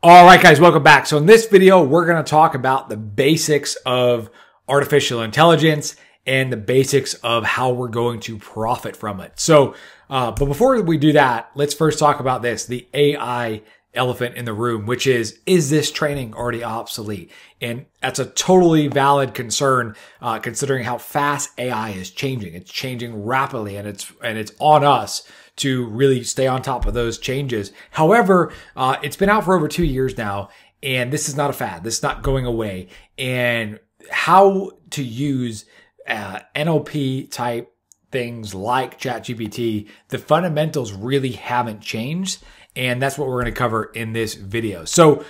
All right, guys, welcome back. So in this video, we're going to talk about the basics of artificial intelligence and the basics of how we're going to profit from it. So, but before we do that, let's first talk about this, the AI elephant in the room, which is this training already obsolete? And that's a totally valid concern, considering how fast AI is changing. It's changing rapidly, and it's on us to really stay on top of those changes. However, it's been out for over 2 years now, and this is not a fad. This is not going away. And how to use NLP type things like ChatGPT, the fundamentals really haven't changed. And that's what we're going to cover in this video. So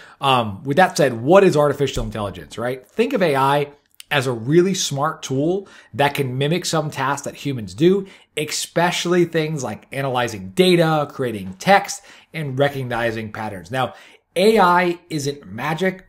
with that said, what is artificial intelligence, right? Think of AI as a really smart tool that can mimic some tasks that humans do, especially things like analyzing data, creating text, and recognizing patterns. Now, AI isn't magic.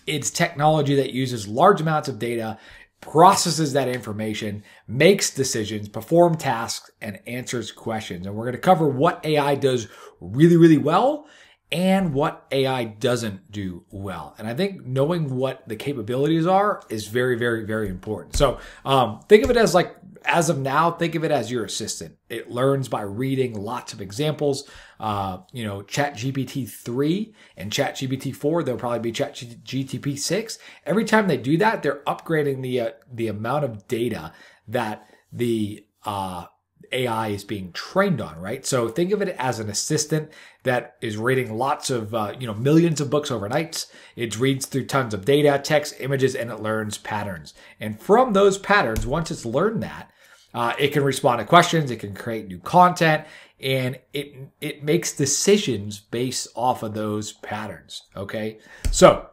It's technology that uses large amounts of data, processes that information, makes decisions, performs tasks, and answers questions. And we're going to cover what AI does really, really well and what AI doesn't do well. And I think knowing what the capabilities are is very, very, very important. So think of it as like, as of now, think of it as your assistant. It learns by reading lots of examples. ChatGPT 3 and ChatGPT 4, there'll probably be ChatGPT 6. Every time they do that, they're upgrading the amount of data that the AI is being trained on, right? So think of it as an assistant that is reading lots of, millions of books overnight. It reads through tons of data, text, images, and it learns patterns. And from those patterns, once it's learned that, it can respond to questions, it can create new content, and it makes decisions based off of those patterns, okay? So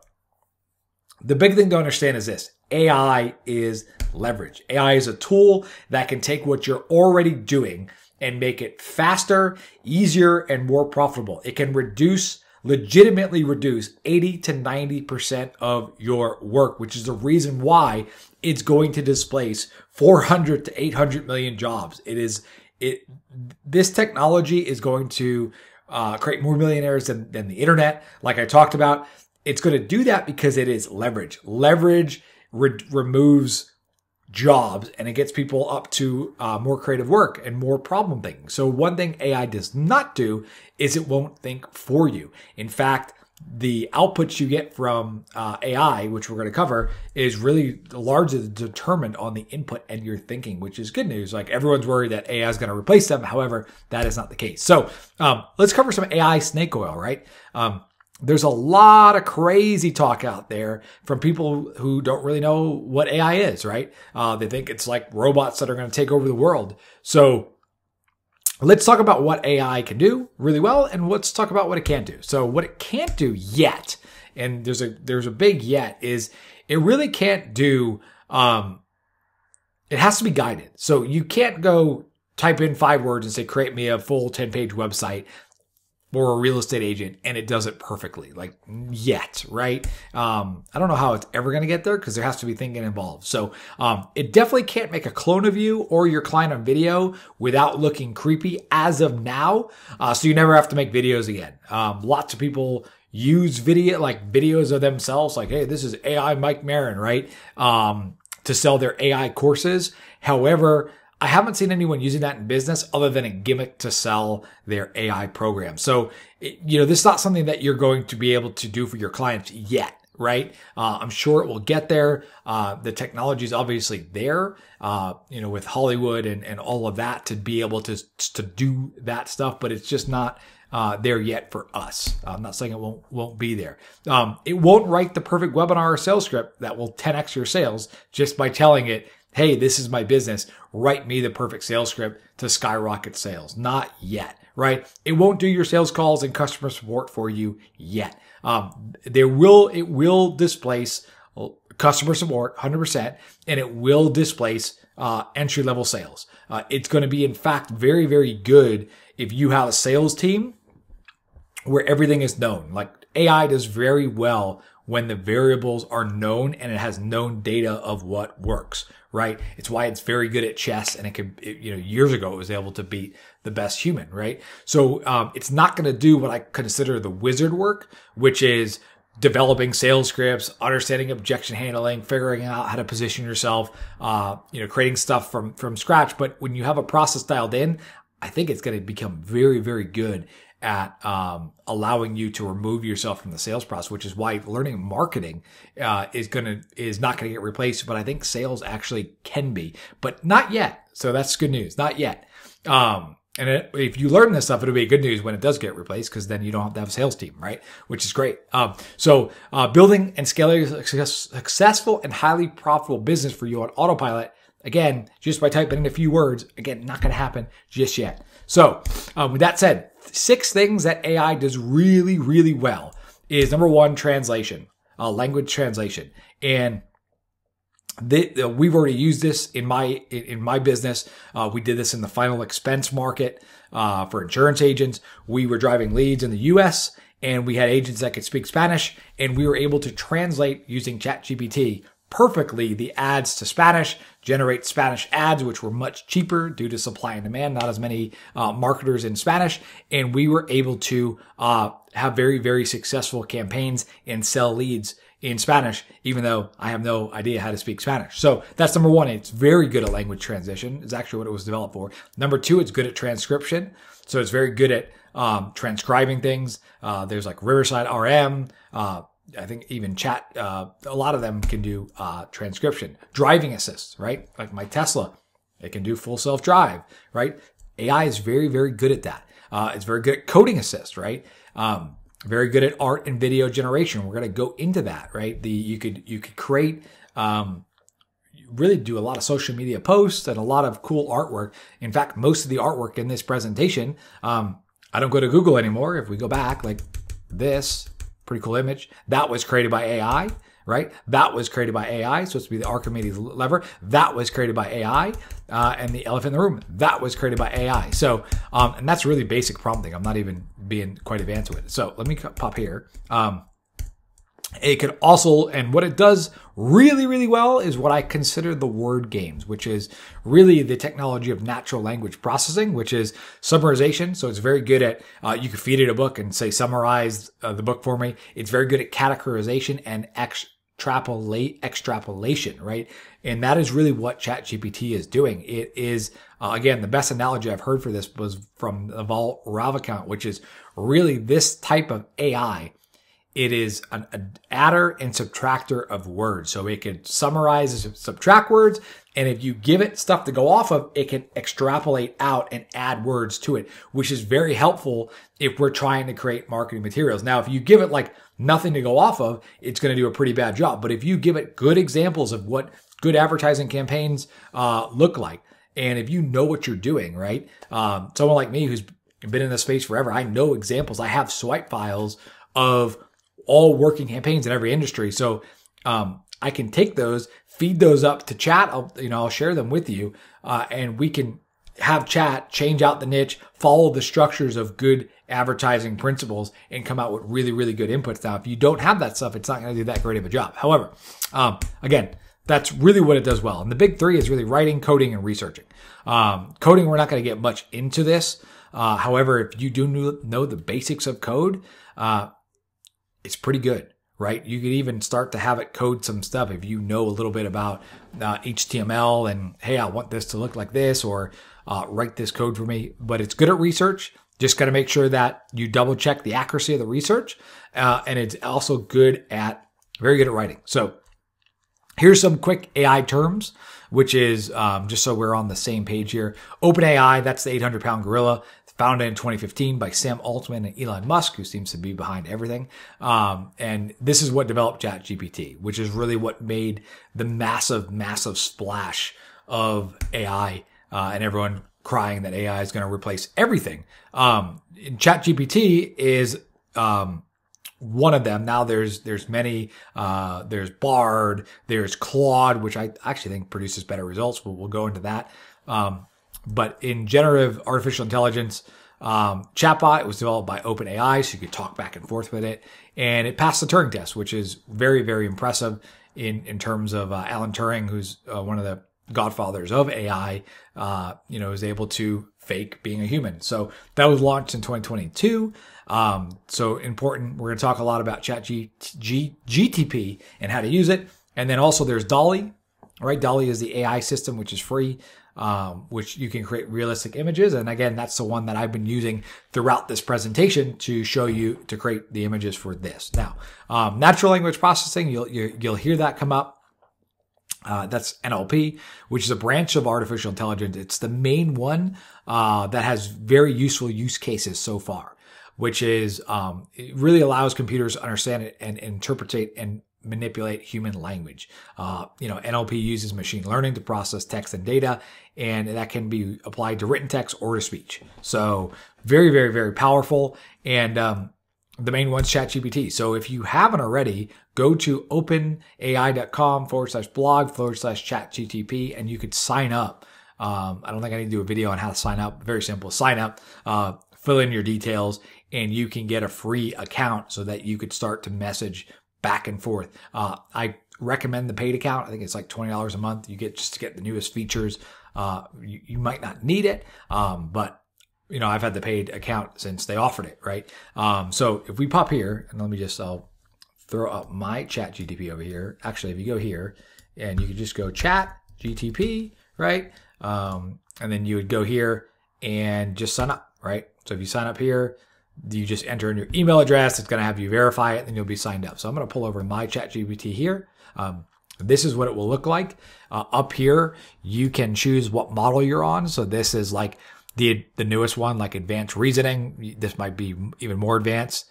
the big thing to understand is this: AI is leverage. AI is a tool that can take what you're already doing and make it faster, easier, and more profitable. It can legitimately reduce 80 to 90% of your work, which is the reason why it's going to displace 400 to 800 million jobs. This technology is going to create more millionaires than the internet, like I talked about. It's going to do that because it is leverage. Leverage removes jobs, and it gets people up to more creative work and more problem thinking. So one thing AI does not do is it won't think for you. In fact, the outputs you get from AI, which we're going to cover, is really largely determined on the input and your thinking, which is good news. Like, everyone's worried that AI is going to replace them. However, that is not the case. So let's cover some AI snake oil, right? There's a lot of crazy talk out there from people who don't really know what AI is, right? They think it's like robots that are going to take over the world. So let's talk about what AI can do really well, and let's talk about what it can't do. So what it can't do yet, and there's a big yet, is it really can't do, it has to be guided. So you can't go type in 5 words and say, create me a full 10-page website for a real estate agent, and it does it perfectly, like, yet, right? I don't know how it's ever going to get there because there has to be thinking involved. So it definitely can't make a clone of you or your client on video without looking creepy as of now. So you never have to make videos again. Lots of people use videos of themselves, like, hey, this is AI Mike Marin, right? To sell their AI courses. However, I haven't seen anyone using that in business other than a gimmick to sell their AI program. So, this is not something that you're going to be able to do for your clients yet, right? I'm sure it will get there. The technology is obviously there, with Hollywood and all of that to be able to do that stuff, but it's just not there yet for us. I'm not saying it won't be there. It won't write the perfect webinar or sales script that will 10x your sales just by telling it, hey, this is my business, write me the perfect sales script to skyrocket sales. Not yet, right? It won't do your sales calls and customer support for you yet. It will displace customer support 100%, and it will displace entry-level sales. It's going to be, in fact, very, very good if you have a sales team where everything is known. Like AI does very well when the variables are known and it has known data of what works, right? It's why it's very good at chess, and years ago it was able to beat the best human, right? So it's not going to do what I consider the wizard work, which is developing sales scripts, understanding objection handling, figuring out how to position yourself, creating stuff from scratch. But when you have a process dialed in, I think it's going to become very, very good at allowing you to remove yourself from the sales process, which is why learning marketing is not going to get replaced. But I think sales actually can be, but not yet. So that's good news. Not yet. If you learn this stuff, it'll be good news when it does get replaced, because then you don't have to have a sales team, right? Which is great. Building and scaling a successful and highly profitable business for you on autopilot. Again, just by typing in a few words, again, not going to happen just yet. So with that said, 6 things that AI does really, really well is number 1, translation, language translation. And we've already used this in my business. We did this in the final expense market for insurance agents. We were driving leads in the US, and we had agents that could speak Spanish, and we were able to translate using ChatGPT perfectly the ads to Spanish, generate Spanish ads, which were much cheaper due to supply and demand, not as many marketers in Spanish. And we were able to have very, very successful campaigns and sell leads in Spanish, even though I have no idea how to speak Spanish. So that's number 1. It's very good at language transition. It's actually what it was developed for. Number 2, it's good at transcription. So it's very good at transcribing things. There's like Riverside RM, I think even Chat, a lot of them can do transcription. Driving assist, right? Like my Tesla, it can do full self-drive, right? AI is very, very good at that. It's very good at coding assist, right? Very good at art and video generation. We're going to go into that, right? You could create, really do a lot of social media posts and a lot of cool artwork. In fact, most of the artwork in this presentation, I don't go to Google anymore. If we go back, like this, pretty cool image. That was created by AI, right? That was created by AI. Supposed to be the Archimedes lever. That was created by AI. And the elephant in the room, that was created by AI. So, and that's really basic prompting. I'm not even being quite advanced with it. So let me pop here. It could also, and what it does really, really well is what I consider the word games, which is really the technology of natural language processing, which is summarization. So it's very good at, you could feed it a book and say, summarize the book for me. It's very good at categorization and extrapolation, right? And that is really what ChatGPT is doing. It is, again, the best analogy I've heard for this was from Naval Ravikant, which is really this type of AI. It is an adder and subtractor of words. So it can summarize and subtract words. And if you give it stuff to go off of, it can extrapolate out and add words to it, which is very helpful if we're trying to create marketing materials. Now, if you give it like nothing to go off of, it's going to do a pretty bad job. But if you give it good examples of what good advertising campaigns look like, and if you know what you're doing, right? Someone like me who's been in this space forever, I know examples. I have swipe files of all working campaigns in every industry. So I can take those, feed those up to chat. I'll share them with you, and we can have chat change out the niche, follow the structures of good advertising principles, and come out with really, really good inputs. Now, if you don't have that stuff, it's not going to do that great of a job. However, again, that's really what it does well. And the big 3 is really writing, coding, and researching. Coding, we're not going to get much into this. However, if you do know the basics of code, it's pretty good, right? You could even start to have it code some stuff if you know a little bit about HTML and, hey, I want this to look like this, or write this code for me. But it's good at research. Just got to make sure that you double check the accuracy of the research. And it's also very good at writing. So here's some quick AI terms, which is just so we're on the same page here. OpenAI, that's the 800-pound gorilla. Founded in 2015 by Sam Altman and Elon Musk, who seems to be behind everything. And this is what developed ChatGPT, which is really what made the massive, massive splash of AI and everyone crying that AI is going to replace everything. ChatGPT is one of them. Now there's many. There's Bard, there's Claude, which I actually think produces better results, but we'll go into that. But in generative artificial intelligence, chatbot. It was developed by OpenAI, so you could talk back and forth with it. And it passed the Turing test, which is very, very impressive in terms of Alan Turing, who's one of the godfathers of AI, is able to fake being a human. So that was launched in 2022. So important. We're going to talk a lot about GTP and how to use it. And then also there's DALL-E, right? DALL-E is the AI system, which is free, which you can create realistic images. And again, that's the one that I've been using throughout this presentation to show you to create the images for this. Now, natural language processing, you'll hear that come up. That's NLP, which is a branch of artificial intelligence. It's the main one that has very useful use cases so far, which is it really allows computers to understand it and interpret and manipulate human language. NLP uses machine learning to process text and data, and that can be applied to written text or to speech. So very, very, very powerful. And the main one's ChatGPT. So if you haven't already, go to openai.com/blog/ChatGTP and you could sign up. I don't think I need to do a video on how to sign up. Very simple. Sign up, fill in your details, and you can get a free account so that you could start to message back and forth. I recommend the paid account. I think it's like $20 a month. You get just to get the newest features. You might not need it, but I've had the paid account since they offered it, right? So if we pop here, and I'll throw up my ChatGTP over here. Actually, if you go here, and you could just go Chat GTP, right? And then you would go here and just sign up, right? So if you sign up here, you just enter in your email address. It's going to have you verify it, and you'll be signed up. So I'm going to pull over my ChatGPT here. This is what it will look like. Up here, you can choose what model you're on. So this is like the newest one, like advanced reasoning. This might be even more advanced.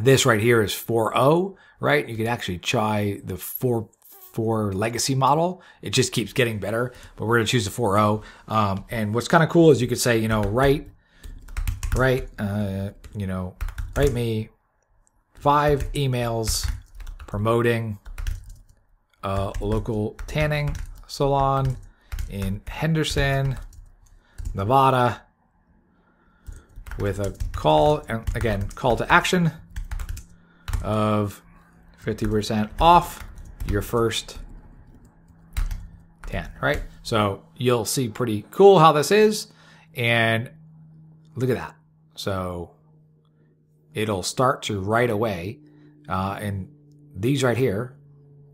This right here is 4.0, right? You could actually try the 4 legacy model. It just keeps getting better, but we're going to choose the 4.0. And what's kind of cool is you could say, write me 5 emails promoting a local tanning salon in Henderson, Nevada, with a call to action of 50% off your first tan, right? So you'll see pretty cool how this is, and look at that. So it'll start to right away, and these right here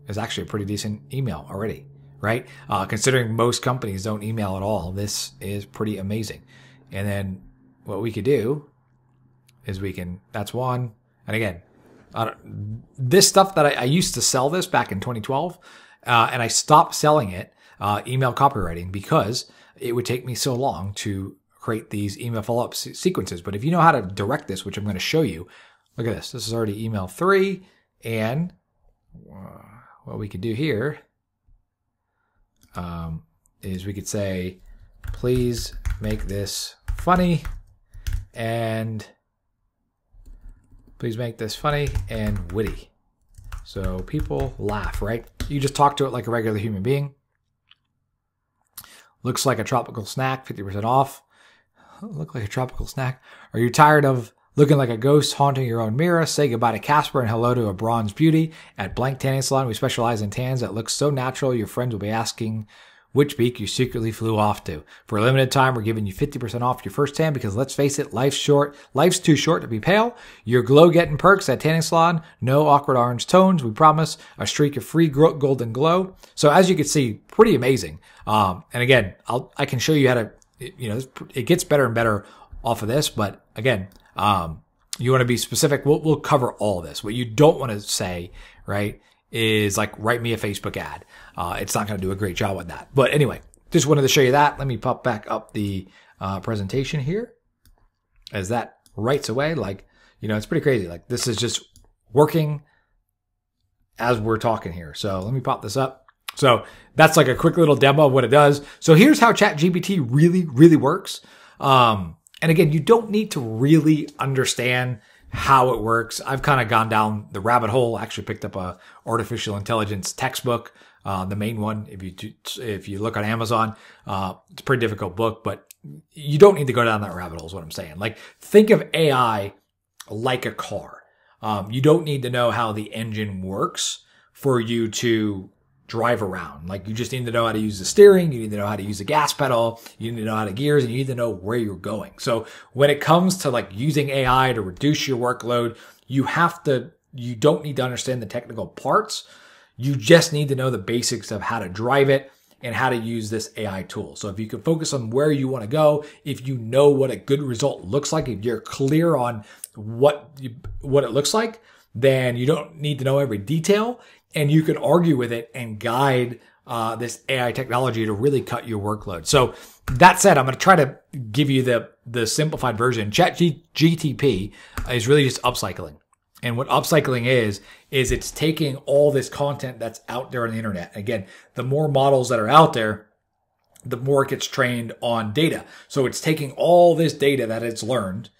is actually a pretty decent email already, right? Considering most companies don't email at all, this is pretty amazing. And then what we could do is that's one. And again, this stuff that I used to sell this back in 2012, and I stopped selling it, email copywriting, because it would take me so long to create these email follow-up sequences. But if you know how to direct this, which I'm going to show you, look at this. This is already email 3. And what we could do here is we could say, please make this funny and witty, so people laugh, right? You just talk to it like a regular human being. Looks like a tropical snack, 50% off. Look like a tropical snack. Are you tired of looking like a ghost haunting your own mirror? Say goodbye to Casper and hello to a bronze beauty. At Blank Tanning Salon, we specialize in tans that look so natural your friends will be asking which beak you secretly flew off to. For a limited time, we're giving you 50% off your first tan because let's face it, life's too short to be pale. Your glow-getting perks at Tanning Salon, no awkward orange tones, we promise. A streak of free golden glow. So as you can see, pretty amazing. And again, I can show you how to, it gets better and better off of this, but again, you want to be specific. We'll cover all this. What you don't want to say, right, is like, write me a Facebook ad. It's not going to do a great job with that. But anyway, just wanted to show you that. Let me pop back up the presentation here as that writes away. Like, it's pretty crazy. Like, this is just working as we're talking here. So let me pop this up. So that's like a quick little demo of what it does. So here's how ChatGPT really, really works. And again, you don't need to really understand how it works. I've kind of gone down the rabbit hole. I actually picked up a artificial intelligence textbook, the main one. If you look on Amazon, it's a pretty difficult book, but you don't need to go down that rabbit hole is what I'm saying. Like, think of AI like a car. You don't need to know how the engine works for you to drive around. Like, you just need to know how to use the steering. You need to know how to use the gas pedal. You need to know how to gears, and you need to know where you're going. So when it comes to like using AI to reduce your workload, you don't need to understand the technical parts. You just need to know the basics of how to drive it and how to use this AI tool. So if you can focus on where you want to go, if you know what a good result looks like, if you're clear on what it looks like, then you don't need to know every detail, and you can argue with it and guide this AI technology to really cut your workload. So that said, I'm going to try to give you the simplified version. ChatGTP is really just upcycling. And what upcycling is it's taking all this content that's out there on the internet. Again, the more models that are out there, the more it gets trained on data. So it's taking all this data that it's learned,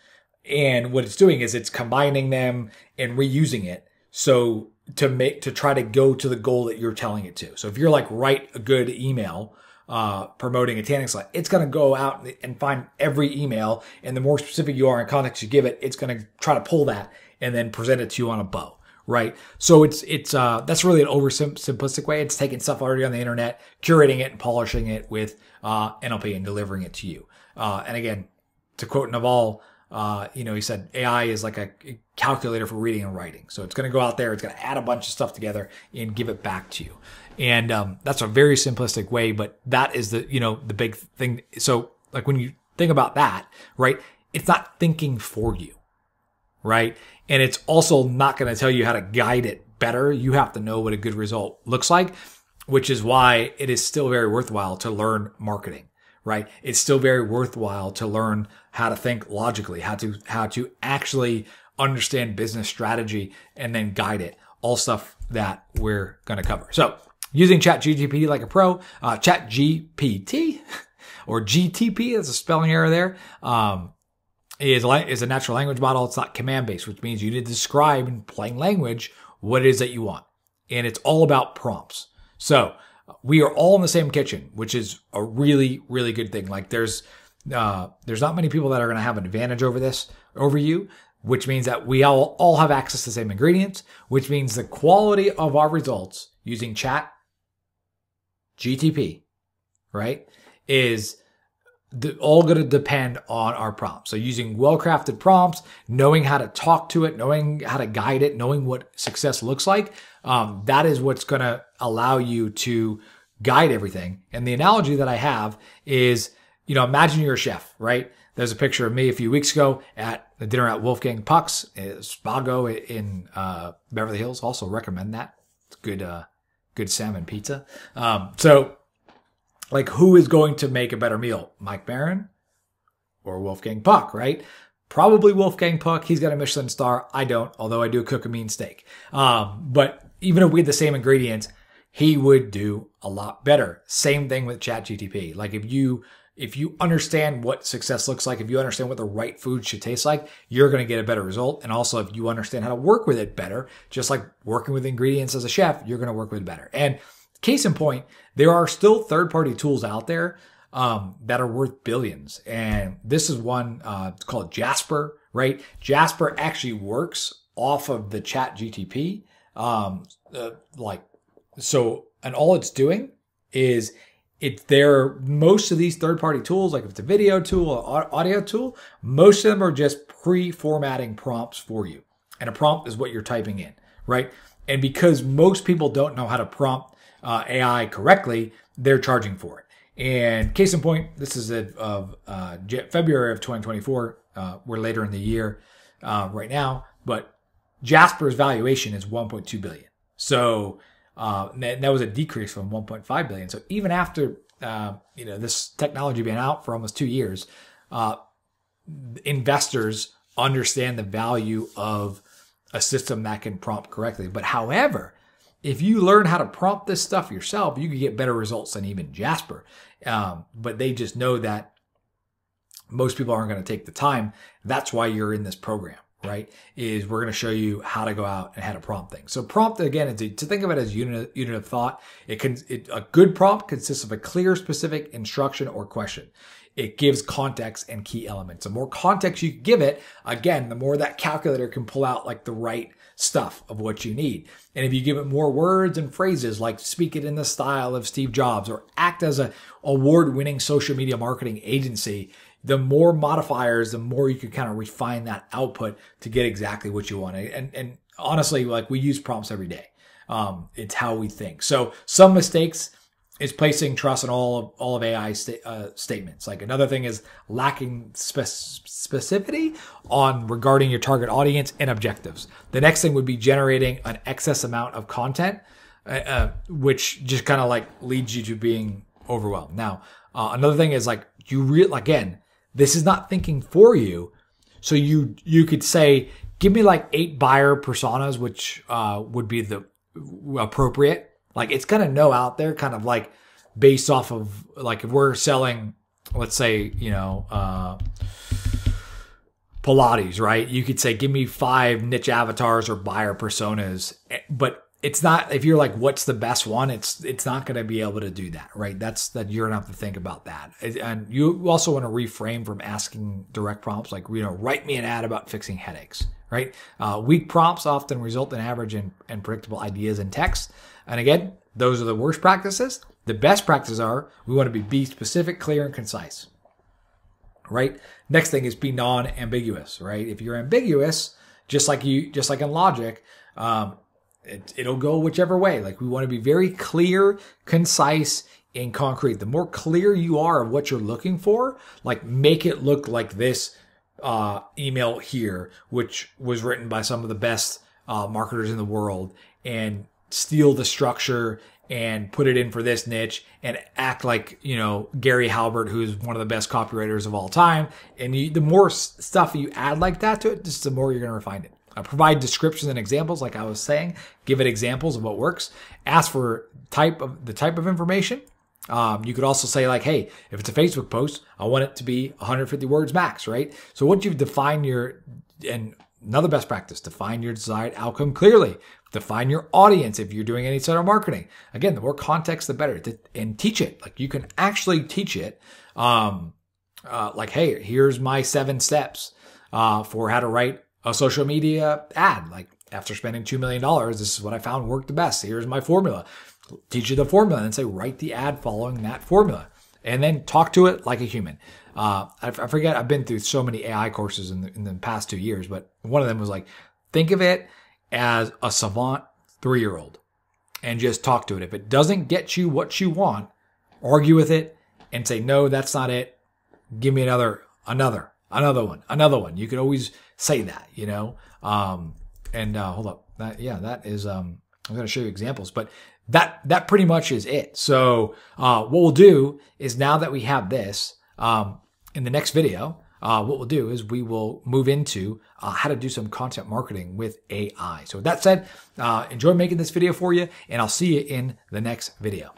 and what it's doing is it's combining them and reusing it. So to try to go to the goal that you're telling it to. So if you're like, write a good email, promoting a tanning salon, it's going to go out and find every email. And the more specific you are in context you give it, it's going to try to pull that and then present it to you on a bow, right? So it's that's really an oversimplistic way. It's taking stuff already on the internet, curating it and polishing it with NLP and delivering it to you. And again, to quote Naval, he said AI is like a calculator for reading and writing. So it's going to go out there, it's going to add a bunch of stuff together and give it back to you. And that's a very simplistic way, but that is the big thing. So like when you think about that, right, it's not thinking for you, right? And it's also not going to tell you how to guide it better. You have to know what a good result looks like, which is why it is still very worthwhile to learn marketing, right? It's still very worthwhile to learn how to think logically, how to actually understand business strategy and then guide it. All stuff that we're going to cover. So using ChatGPT like a pro, ChatGPT or GTP, there's a spelling error there. Is a natural language model. It's not command-based, which means you need to describe in plain language what it is that you want. And it's all about prompts. So we are all in the same kitchen, which is a really, really good thing. Like there's not many people that are going to have an advantage over you, which means that we all have access to the same ingredients, which means the quality of our results using ChatGTP, right, is all going to depend on our prompts. So using well-crafted prompts, knowing how to talk to it, knowing how to guide it, knowing what success looks like, that is what's going to allow you to guide everything. And the analogy that I have is, imagine you're a chef, right? There's a picture of me a few weeks ago at the dinner at Wolfgang Puck's, Spago in Beverly Hills. Also recommend that. It's good salmon pizza. Like, who is going to make a better meal? Mike Barron or Wolfgang Puck, right? Probably Wolfgang Puck. He's got a Michelin star. I don't, although I do cook a mean steak. But even if we had the same ingredients, he would do a lot better. Same thing with ChatGTP. Like if you understand what success looks like, if you understand what the right food should taste like, you're going to get a better result. And also if you understand how to work with it better, just like working with ingredients as a chef, you're going to work with it better. And case in point, there are still third-party tools out there that are worth billions. And this is one called Jasper, right? Jasper actually works off of the ChatGTP. And all it's doing is most of these third-party tools, like if it's a video tool or audio tool, most of them are just pre-formatting prompts for you. And a prompt is what you're typing in, right? And because most people don't know how to prompt AI correctly, they're charging for it. And case in point, this is of February of 2024. We're later in the year right now, but Jasper's valuation is 1.2 billion. So that was a decrease from 1.5 billion. So even after this technology being out for almost 2 years, investors understand the value of a system that can prompt correctly. But however, if you learn how to prompt this stuff yourself, you can get better results than even Jasper. But they just know that most people aren't going to take the time. That's why you're in this program, right? Is we're going to show you how to go out and how to prompt things. So prompt, again, to think of it as unit of thought. A good prompt consists of a clear, specific instruction or question. it gives context and key elements. The more context you give it, again, the more that calculator can pull out like the right stuff of what you need. And if you give it more words and phrases like speak it in the style of Steve Jobs or act as an award-winning social media marketing agency, the more modifiers, the more you can kind of refine that output to get exactly what you want. And honestly, like we use prompts every day. It's how we think. So some mistakes is placing trust in all of AI statements. Like another thing is lacking specificity on regarding your target audience and objectives. The next thing would be generating an excess amount of content, which just kind of like leads you to being overwhelmed. Now, another thing is like again, this is not thinking for you. So you could say, give me like 8 buyer personas, which would be the appropriate. Like it's going to know out there kind of like based off of like if we're selling, let's say, Pilates, right? You could say, give me 5 niche avatars or buyer personas, but it's not, if you're like, what's the best one? It's not going to be able to do that, right? You're going to have to think about that. And you also want to reframe from asking direct prompts, like, write me an ad about fixing headaches, right? Weak prompts often result in average and predictable ideas in text. And again, those are the worst practices. The best practices are, we want to be specific, clear, and concise, right? Next thing is be non-ambiguous, right? If you're ambiguous, just like in logic, it'll go whichever way. Like we want to be very clear, concise, and concrete. The more clear you are of what you're looking for, like make it look like this email here, which was written by some of the best marketers in the world, and steal the structure and put it in for this niche and act like, Gary Halbert, who's one of the best copywriters of all time. And the more stuff you add like that to it, just the more you're going to refine it. Provide descriptions and examples, like I was saying. Give it examples of what works. Ask for the type of information. You could also say like, hey, if it's a Facebook post, I want it to be 150 words max, right? So once you've defined and another best practice, define your desired outcome clearly. Define your audience if you're doing any sort of marketing. Again, the more context, the better. And teach it. Like you can actually teach it. Like, hey, here's my 7 steps for how to write a social media ad. Like after spending $2 million, this is what I found worked the best. Here's my formula. Teach you the formula and say, write the ad following that formula. And then talk to it like a human. I forget, I've been through so many AI courses in the past 2 years, but one of them was like, think of it as a savant 3-year-old and just talk to it. If it doesn't get you what you want, argue with it and say, no, that's not it. Give me another one. You could always say that, hold up. That is, I'm going to show you examples, but that pretty much is it. So, what we'll do is, now that we have this, in the next video, what we'll do is we will move into how to do some content marketing with AI. So with that said, enjoy making this video for you, and I'll see you in the next video.